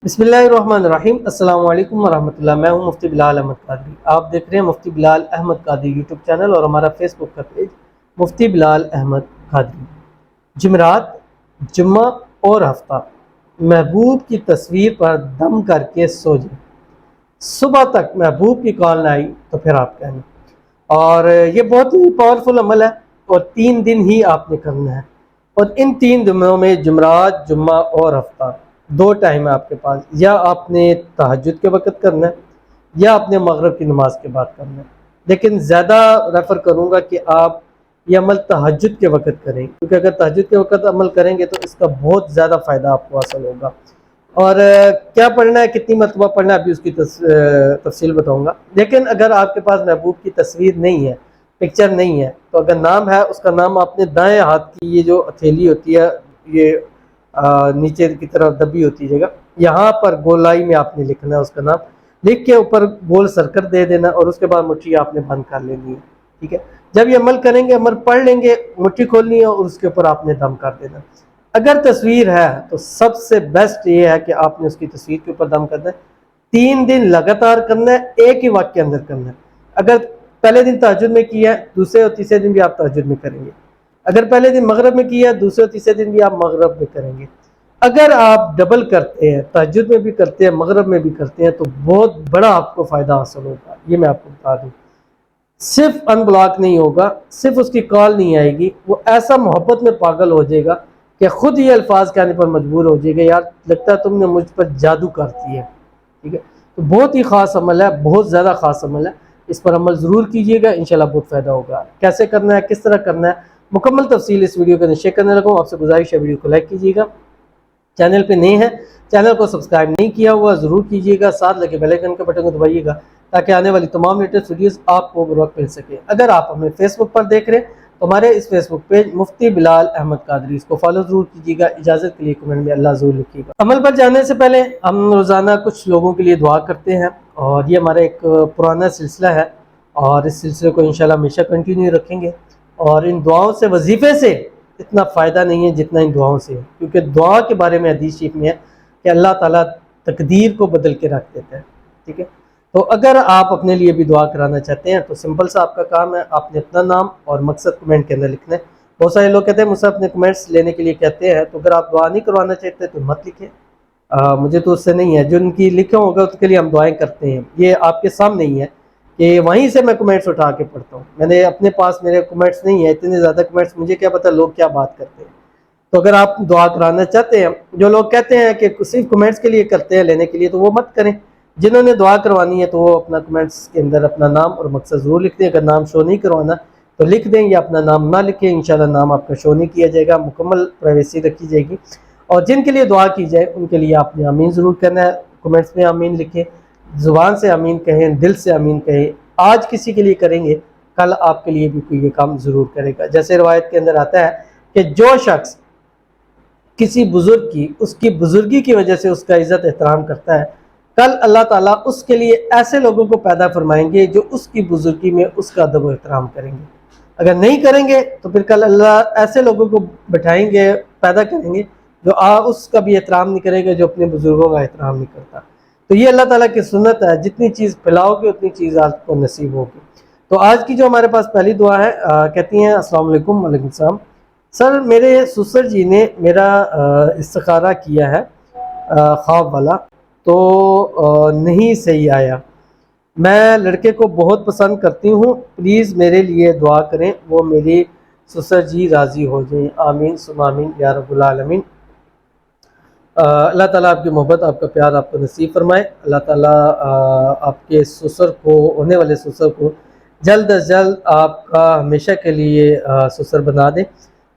बिस्मिल्लाहिर्रहमानिर्रहीम। अस्सलाम वालेकुम वरहमतुल्लाह। मैं हूं मुफ्ती बिलाल अहमद कादरी। आप देख रहे हैं मुफ्ती बिलाल अहमद कादरी यूट्यूब चैनल और हमारा फेसबुक का पेज मुफ्ती बिलाल अहमद कादरी। जुमेरात, जुम्मा और हफ्ता महबूब की तस्वीर पर दम करके सो जाए। सुबह तक महबूब की कॉल ना आई तो फिर आप कहना। और ये बहुत ही पावरफुल अमल है और 3 दिन ही आपने करना है। और इन 3 दिनों में जुमरात, जुम्मा और हफ्ता 2 टाइम है आपके पास। या आपने तहज्जुद के वक़्त करना है या आपने मगरिब की नमाज के बाद करना है। लेकिन ज़्यादा रेफ़र करूँगा कि आप ये अमल तहज्जुद के वक़्त करें, क्योंकि अगर तहज्जुद के वक़्त अमल करेंगे तो इसका बहुत ज़्यादा फ़ायदा आपको हासिल होगा। और क्या पढ़ना है, कितनी मरतबा पढ़ना है, अभी उसकी तफसील बताऊंगा। लेकिन अगर आपके पास महबूब की तस्वीर नहीं है, पिक्चर नहीं है, तो अगर नाम है, उसका नाम अपने दाएं हाथ की ये जो हथेली होती है, ये नीचे की तरफ दबी होती है जगह, यहाँ पर गोलाई में आपने लिखना है। उसका नाम लिख के ऊपर गोल सर्कल दे देना और उसके बाद मुट्ठी आपने बंद कर लेनी है। ठीक है, जब ये अमल करेंगे, अमल पढ़ लेंगे, मुट्ठी खोलनी है और उसके ऊपर आपने दम कर देना। अगर तस्वीर है तो सबसे बेस्ट ये है कि आपने उसकी तस्वीर के ऊपर दम करना है। 3 दिन लगातार करना है, एक ही वक्त के अंदर करना है। अगर पहले दिन तहज्जुद में किया है, दूसरे और तीसरे दिन भी आप तहज्जुद में करेंगे। अगर पहले दिन मगरिब में किया, दूसरे और तीसरे दिन भी आप मगरिब में करेंगे। अगर आप डबल करते हैं, तहज्जुद में भी करते हैं, मगरिब में भी करते हैं, तो बहुत बड़ा आपको फ़ायदा हासिल होगा। ये मैं आपको बता दूँ। सिर्फ अनब्लॉक नहीं होगा, सिर्फ उसकी कॉल नहीं आएगी, वो ऐसा मोहब्बत में पागल हो जाएगा कि खुद ये अल्फाज कहने पर मजबूर हो जाएगा, यार लगता है तुमने मुझ पर जादू कर दिया। ठीक है, तो बहुत ही ख़ास अमल है, बहुत ज़्यादा ख़ास अमल है। इस पर अमल ज़रूर कीजिएगा, इंशाल्लाह बहुत फ़ायदा होगा। कैसे करना है, किस तरह करना है, मुकम्मल तफसील इस वीडियो के शेयर करने लगा हूँ। आपसे गुजारिश है वीडियो को लाइक कीजिएगा। चैनल पे नए हैं, चैनल को सब्सक्राइब नहीं किया हुआ ज़रूर कीजिएगा। साथ लगे बेल आइकन के बटन को दबाइएगा ताकि आने वाली तमाम लेटेस्ट वीडियोस आपको बर वक्त मिल सके। अगर आप हमें फेसबुक पर देख रहे हैं तो हमारे इस फेसबुक पेज मुफ्ती बिलाल अहमद कादरी, इसको फॉलो ज़रूर कीजिएगा। इजाज़त के लिए कमेंट में अल्लाह ज़रूर लिखिएगा। अमल पर जाने से पहले हम रोज़ाना कुछ लोगों के लिए दुआ करते हैं और ये हमारा एक पुराना सिलसिला है और इस सिलसिले को इंशाल्लाह हमेशा कंटिन्यू रखेंगे। और इन दुआओं से, वजीफ़े से इतना फ़ायदा नहीं है जितना इन दुआओं से है, क्योंकि दुआ के बारे में हदीस शरीफ में है कि अल्लाह ताला तकदीर को बदल के रख देता है। ठीक है, तो अगर आप अपने लिए भी दुआ कराना चाहते हैं तो सिंपल सा आपका काम है, आपने अपना नाम और मकसद कमेंट के अंदर लिखना है। बहुत सारे लोग कहते हैं मुझसे अपने कमेंट्स लेने के लिए कहते हैं, तो अगर आप दुआ नहीं करवाना चाहते तो मत लिखें। मुझे तो उससे नहीं है, जो उनकी लिखे होगा उसके लिए हम दुआएं करते हैं। ये आपके सामने ही है कि वहीं से मैं कमेंट्स उठा के पढ़ता हूँ। मैंने अपने पास मेरे कमेंट्स नहीं है, इतने ज़्यादा कमेंट्स, मुझे क्या पता लोग क्या बात करते हैं। तो अगर आप दुआ कराना चाहते हैं, जो लोग कहते हैं कि सिर्फ कमेंट्स के लिए करते हैं लेने के लिए, तो वो मत करें। जिन्होंने दुआ करवानी है तो वो अपना कमेंट्स के अंदर अपना नाम और मकसद ज़रूर लिख दें। अगर नाम शो नहीं करवाना तो लिख दें, या अपना नाम ना लिखें, इंशाल्लाह नाम आपका शो नहीं किया जाएगा, मुकम्मल प्राइवेसी रखी जाएगी। और जिनके लिए दुआ की जाए उनके लिए आपने आमीन ज़रूर करना है। कमेंट्स में आमीन लिखें, ज़ुबान से आमीन कहें, दिल से आमीन कहें। आज किसी के लिए करेंगे, कल आपके लिए भी कोई ये काम ज़रूर करेगा। जैसे रवायत के अंदर आता है कि जो शख्स किसी बुजुर्ग की, उसकी बुजुर्गी की वजह से उसका इज्जत एहतराम करता है, कल अल्लाह ताला उसके लिए ऐसे लोगों को पैदा फरमाएंगे जो उसकी बुजुर्गी में उसका अदब व एहतराम करेंगे। अगर नहीं करेंगे तो फिर कल अल्लाह ऐसे लोगों को बैठाएंगे, पैदा करेंगे जो उसका भी एहतराम नहीं करेगा, जो अपने बुजुर्गों का एहतराम नहीं करता। तो ये अल्लाह ताला की सुन्नत है, जितनी चीज़ फैलाओगे उतनी चीज़ आपको नसीब होगी। तो आज की जो हमारे पास पहली दुआ है, कहती हैं अस्सलाम वालेकुम। वालेकुम सलाम। सर, मेरे ससुर जी ने मेरा इस्तिखारा किया है ख्वाब वाला, तो नहीं सही आया। मैं लड़के को बहुत पसंद करती हूँ, प्लीज़ मेरे लिए दुआ करें, वो मेरी ससुर जी राज़ी हो जाएं। आमीन सुम्मा आमीन या रब्बुल आलमीन। अल्लाह ताला आपकी मोहब्बत, आपका प्यार आपको नसीब फरमाए। अल्लाह ताला आपके ससुर को, होने वाले ससुर को जल्द अज जल्द आपका हमेशा के लिए ससुर बना दे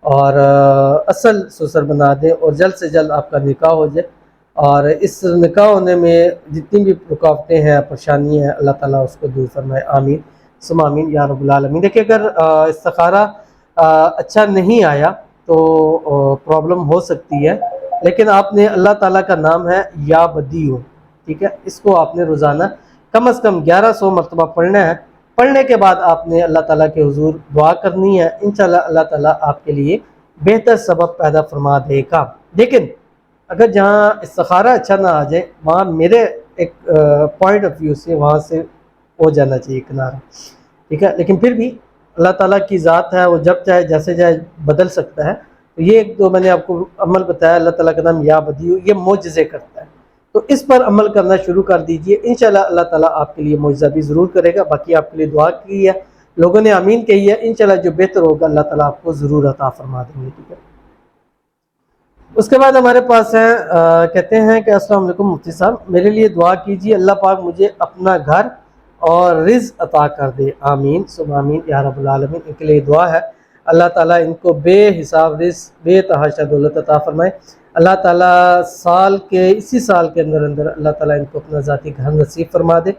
और असल ससुर बना दे और जल्द से जल्द आपका निकाह हो जाए। और इस निकाह होने में जितनी भी रुकावटें हैं, परेशानियाँ हैं, अल्लाह ताला उसको दूर फरमाए। आमीन सुम्मा आमीन या रब्बुल आलमीन। देखिए, अगर इस्तिखारा अच्छा नहीं आया तो प्रॉब्लम हो सकती है, लेकिन आपने, अल्लाह ताला का नाम है या बदीउ, ठीक है, इसको आपने रोज़ाना कम से कम 1100 मरतबा पढ़ना है। पढ़ने के बाद आपने अल्लाह ताला के हुजूर दुआ करनी है। इंशाल्लाह अल्लाह ताला आपके लिए बेहतर सबब पैदा फरमा देगा। लेकिन اگر جہاں استخارہ اچھا نہ آ جائے وہاں میرے ایک پوائنٹ آف ویو سے وہاں سے ہو جانا چاہیے کنارہ، ٹھیک ہے، لیکن پھر بھی اللہ تعالیٰ کی ذات ہے، وہ جب چاہے جیسے چاہے بدل سکتا ہے۔ تو یہ ایک دو میں نے آپ کو عمل بتایا، اللہ تعالیٰ کا نام یا بدیع، یہ معجزے کرتا ہے، تو اس پر عمل کرنا شروع کر دیجئے، انشاءاللہ اللہ تعالیٰ آپ کے لیے معجزہ بھی ضرور کرے گا۔ باقی آپ کے لیے دعا کی ہے، لوگوں نے آمین کہی ہے، انشاءاللہ جو بہتر ہوگا اللہ تعالیٰ آپ کو ضرور عطا فرما دیں گے، ٹھیک ہے۔ اس کے بعد ہمارے پاس ہیں کہتے ہیں کہ السلام علیکم مفتی صاحب، میرے لیے دعا کیجیے، اللہ پاک مجھے اپنا گھر اور رزق عطا کر دے، آمین ثم آمین یا رب العالمین۔ ان کے لیے دعا ہے اللہ تعالیٰ ان کو بے حساب رزق، بے تحاشا دولت عطا فرمائے۔ اللہ تعالیٰ اسی سال کے اندر اللہ تعالیٰ ان کو اپنا ذاتی گھر نصیب فرما دے،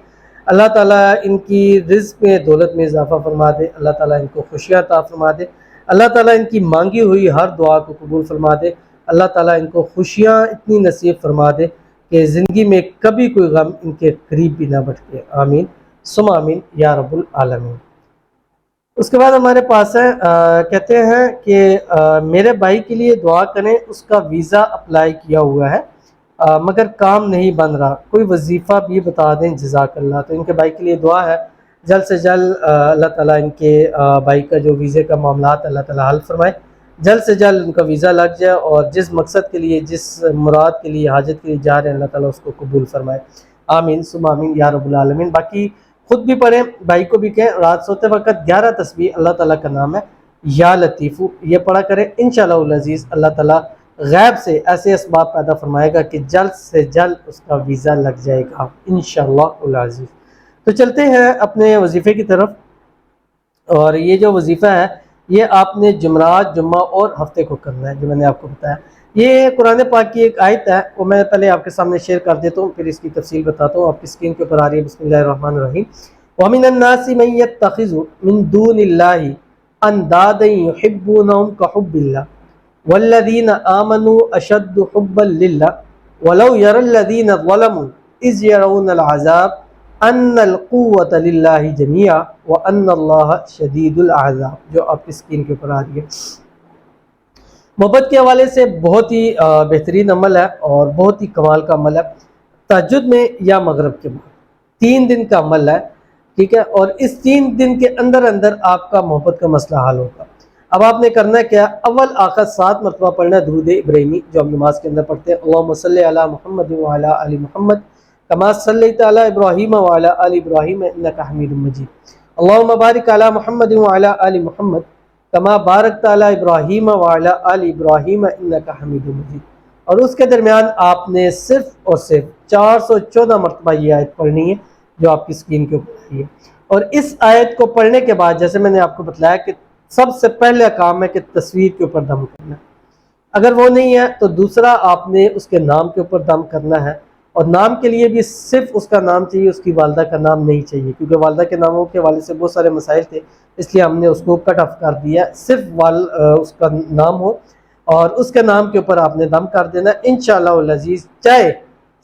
اللہ تعالیٰ ان کی رزق میں دولت میں اضافہ فرما دے، اللہ تعالیٰ ان کو خوشیاں عطا فرما دے، اللہ تعالیٰ ان کی مانگی ہوئی ہر دعا کو قبول فرما دے، اللہ تعالیٰ ان کو خوشیاں اتنی نصیب فرما دے کہ زندگی میں کبھی کوئی غم ان کے قریب بھی نہ بٹکے، آمین ثم آمین یا رب العالمین۔ اس کے بعد ہمارے پاس ہے کہتے ہیں کہ میرے بھائی کے لیے دعا کریں، اس کا ویزا اپلائی کیا ہوا ہے مگر کام نہیں بن رہا، کوئی وظیفہ بھی بتا دیں جزاک اللہ۔ تو ان کے بھائی کے لیے دعا ہے جلد سے جلد اللہ تعالیٰ ان کے بھائی کا جو ویزے کا معاملات اللہ تعالیٰ حل فرمائے، جلد سے جلد ان کا ویزا لگ جائے اور جس مقصد کے لیے، جس مراد کے لیے، حاجت کے لیے جا رہے ہیں اللہ تعالیٰ اس کو قبول فرمائے، آمین ثم آمین یا رب العالمین۔ باقی خود بھی پڑھیں، بھائی کو بھی کہیں، رات سوتے وقت 11 تسبیح اللہ تعالیٰ کا نام ہے یا لطیفو، یہ پڑھا کریں، انشاءاللہ العزیز اللہ تعالیٰ غیب سے ایسے اسباب پیدا فرمائے گا کہ جلد سے جلد اس کا ویزا لگ جائے گا انشاءاللہ العزیز۔ تو چلتے ہیں اپنے وظیفے کی طرف، اور یہ جو وظیفہ ہے یہ آپ نے جمعرات، جمعہ اور ہفتے کو کرنا ہے، جو میں نے آپ کو بتایا۔ یہ قرآن پاک کی ایک آیت ہے، وہ میں پہلے آپ کے سامنے شیئر کر دیتا ہوں، پھر اس کی تفصیل بتاتا ہوں۔ آپ کی اسکرین کے اوپر آ رہی ہے، بسم اللہ الرحمن الرحیم۔ وَمِنَ النَّاسِ مَن يَتَّخِذُ مِن دُونِ اللَّهِ أَندَادًا يُحِبُّونَهُمْ كَحُبِّ اللَّهِ وَالَّذِينَ آمَنُوا أَشَدُّ حُبًّا لِلَّهِ وَلَوْ يَرَى الَّذِينَ ظَلَمُوا إِذْ يَرَوْنَ الْعَذَابَ أَنَّ الْقُوَّةَ لِلَّهِ جَمِيعًا وَأَنَّ اللَّهَ شَدِيدُ الْعَذَابِ، جو آپ کی اسکرین کے اوپر آ رہی ہے۔ محبت کے حوالے سے بہت ہی بہترین عمل ہے اور بہت ہی کمال کا عمل ہے، تہجد میں یا مغرب کے بعد 3 دن کا عمل ہے، ٹھیک ہے، اور اس 3 دن کے اندر آپ کا محبت کا مسئلہ حل ہوگا۔ اب آپ نے کرنا ہے کیا، اول آخر 7 مرتبہ پڑھنا ہے درود ابراہیمی، جو ہم نماز کے اندر پڑھتے ہیں، اللہم صلی علی محمد وعلی آل محمد کما صلیت علی ابراہیم وعلی آل ابراہیم انک حمید مجید، اللہم بارک علی محمد وعلی آل محمد کما بارکت علی ابراہیم وعلی آل ابراہیم انک حمید مجید۔ اور اس کے درمیان آپ نے صرف اور صرف 414 مرتبہ یہ آیت پڑھنی ہے جو آپ کی اسکرین کے اوپر آئی ہے۔ اور اس آیت کو پڑھنے کے بعد جیسے میں نے آپ کو بتلایا کہ سب سے پہلا کام ہے کہ تصویر کے اوپر دم کرنا ہے، اگر وہ نہیں ہے تو دوسرا آپ نے اس کے نام کے اوپر دم کرنا ہے، اور نام کے لیے بھی صرف اس کا نام چاہیے، اس کی والدہ کا نام نہیں چاہیے، کیونکہ والدہ کے ناموں کے حوالے سے بہت سارے مسائل تھے، اس لیے ہم نے اس کو کٹ آف کر دیا، صرف اس کا نام ہو اور اس کے نام کے اوپر آپ نے دم کر دینا انشاءاللہ العزیز۔ چاہے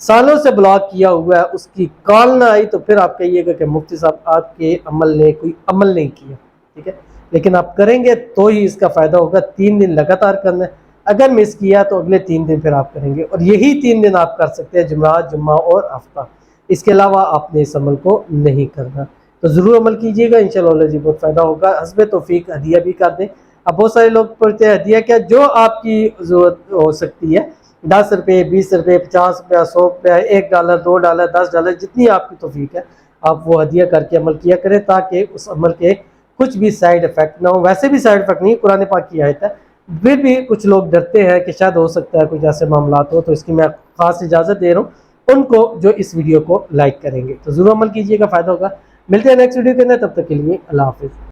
سالوں سے بلاک کیا ہوا ہے، اس کی کال نہ آئی تو پھر آپ کہیے گا کہ مفتی صاحب آپ کے عمل نے کوئی عمل نہیں کیا، ٹھیک ہے، لیکن آپ کریں گے تو ہی اس کا فائدہ ہوگا۔ 3 دن لگاتار کرنا ہے، اگر مس کیا تو اگلے 3 دن پھر آپ کریں گے، اور یہی 3 دن آپ کر سکتے ہیں، جمعرات، جمعہ اور ہفتہ، اس کے علاوہ آپ نے اس عمل کو نہیں کرنا۔ تو ضرور عمل کیجیے گا، انشاءاللہ جی بہت فائدہ ہوگا۔ حسب توفیق ہدیہ بھی کر دیں۔ اب بہت سارے لوگ پڑھتے ہیں ہدیہ کیا، جو آپ کی ضرورت ہو سکتی ہے، 10 روپے، 20 روپے، 50 روپیہ، 100 روپیہ، $1، $2، $10، جتنی آپ کی توفیق ہے آپ وہ ہدیہ کر کے عمل کیا کریں، تاکہ اس عمل کے کچھ بھی سائیڈ افیکٹ نہ ہو۔ ویسے بھی سائیڈ افیکٹ نہیں، قرآن پاک کی آیت ہے، پھر بھی کچھ لوگ ڈرتے ہیں کہ شاید ہو سکتا ہے کچھ ایسے معاملات ہو، تو اس کی میں خاص اجازت دے رہا ہوں ان کو جو اس ویڈیو کو لائک کریں گے۔ تو ضرور عمل کیجیے گا، فائدہ ہوگا۔ ملتے ہیں نیکسٹ ویڈیو کے اندر، تب تک کے لیے اللہ حافظ۔